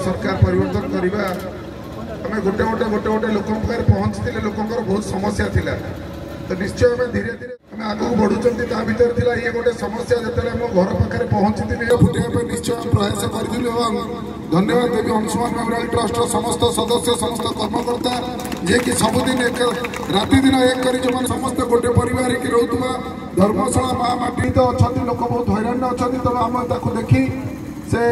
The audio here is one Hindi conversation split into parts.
सरकार परिवर्तन करवा आम गोटे गोटे गोटे गोटे लोक पहुँचते लोकर बहुत समस्या थिला तो निश्चय आम धीरे धीरे आम आगे बढ़ुं भर था ये गोटे समस्या जो मो घर पाखे पहुँची फुटाइवा निश्चय प्रयास करूँ धन्यवाद देवी अंशुमान मेमोरियल ट्रस्ट समस्त सदस्य समस्त कर्मकर्ता जे कि सबुदिन एक राति दिन एक कर समस्त गोटे परिवार की रोकवा धर्मशाला माँ माटी तो अच्छा लोक बहुत हैरान अच्छा तेणु आम देखी से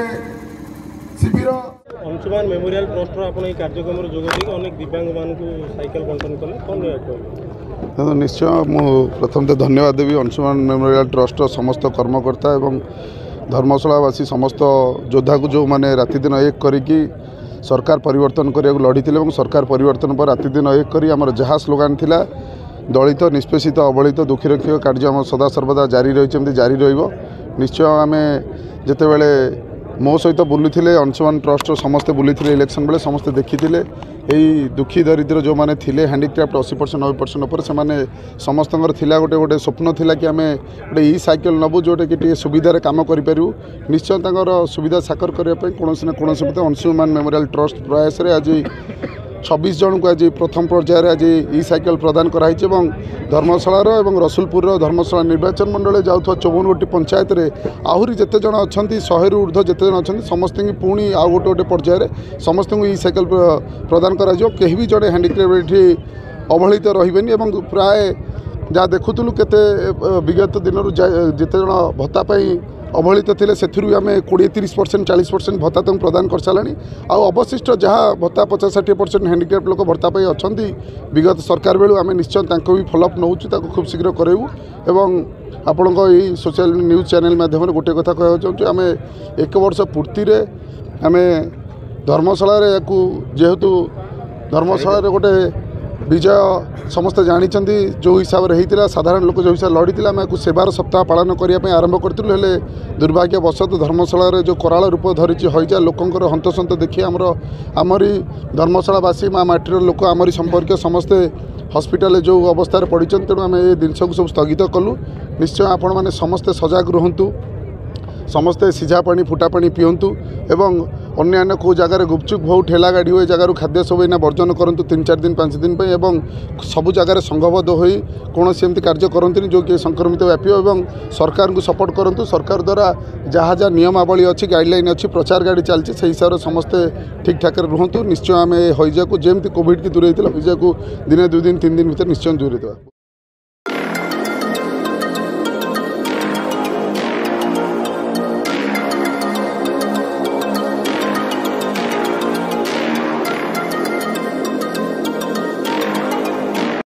शिविर अंशुमान मेमोरियल ट्रस्ट आपन कार्यक्रम जोग अनेक दिव्यांग मान साइकेल बंटन कले कौन निश्चय मु प्रथम तो धन्यवाद देवी अंशुमान मेमोरियल ट्रस्ट समस्त कर्मकर्ता एवं धर्मशालावासी समस्त योद्धा को जो मैंने राति दिन एक करी सरकार परिवर्तन करने लड़ी सरकार परिवर्तन पर राति दिन एक करी आमर जहाँ स्लोगान थिला दलित निष्पेषित अवहेलित दुखीरक्षी कार्य आम सदा सर्वदा जारी रही जारी निश्चय आम जिते बड़े मो सहित बुली अंशुमान ट्रस्ट समस्ते बुली इलेक्शन बेले समस्ते देखी यही दुखी दरिद्र जो मैंने थिले हैंडीक्राफ्ट 80% 90% पर से समस्त गोटे गोटे स्वप्न थिला कि आम गोटे ई साइकेल नबू जोटे कि सुविधार काम करूँ निश्चय सुविधा साकर करने कौन ना कौन मत अंशुमान मेमोरियल ट्रस्ट प्रयास आज 26 जन को आज प्रथम पर्यायर आज ई साइकेल प्रदान कराई धर्मशालार और रसुलपुर धर्मशाला निर्वाचन मंडल जाऊँ 54 पंचायत रे आहरी जिते जन अच्छा 100 रु ऊर्ध्व जिते जन अच्छा समस्त पुणी आउ गोटे गोटे पर्यायर समस्त ई साइकेल प्रदान करा कहीं भी जड़े हैंडीक्राफ्ट ये अवहेलित रही प्राय जहाँ देखुलु केते विगत दिन जिते जन भत्ता अवहेलित थे से आम 20-30% 40% भत्ता तुम प्रदान कर सारे अवशिष्ट जहाँ भत्ता 50-60% हैंडीक्राफ्ट लोक भत्ता अच्छा विगत सरकार बेलू आम निश्चय भी फॉलोअप नौ खूब शीघ्र करेबू एवं आपण सोशल न्यूज चैनल माध्यम गोटे कथा कह चाहूँ आम 1 वर्ष पूर्ति आम धर्मशाला जेहेतु धर्मशाला गोटे विजय समस्त जानते जो हिसाब से होता साधारण लोक जो हिसाब से लड़ी आम सेवार सप्ताह पालन करने आरंभ करूँ दुर्भाग्यवशत धर्मशाला जो कराल रूप धरी हईजा लोकंर हंतसंत देखिए आमरी धर्मशालावासी माँ माटीर लोक आमरी संपर्क समस्ते हॉस्पिटल जो अवस्था पड़ी तेणु आम ये जिनस को सब स्थगित कलु निश्चय आपण मैंने समस्ते सजग रुहतु समस्ते सीझा पानी फुटा पानी पिंतु एवं अन्य को जगार गुपचुप हो ठेला गाड़ी हो जगार खाद्य सब इना वर्जन करूँ 3-4 दिन 5 दिन एवं सबु जगार संघबद्ध हो कौन एमती कार्य करते जो कि संक्रमित व्यापी और सरकार को सपोर्ट करूँ सरकार द्वारा जहाँ जहाँ नियमावली अच्छी गाइडलाइन अच्छी प्रचार गाड़ी चलती से हिसाब से समस्ते ठीक ठाक रुहतु निश्चय आम हईजा को जमती कोविड की दूर होता हईजा को दिने 2 दिन 3 दिन भर निश्चय दूर होता।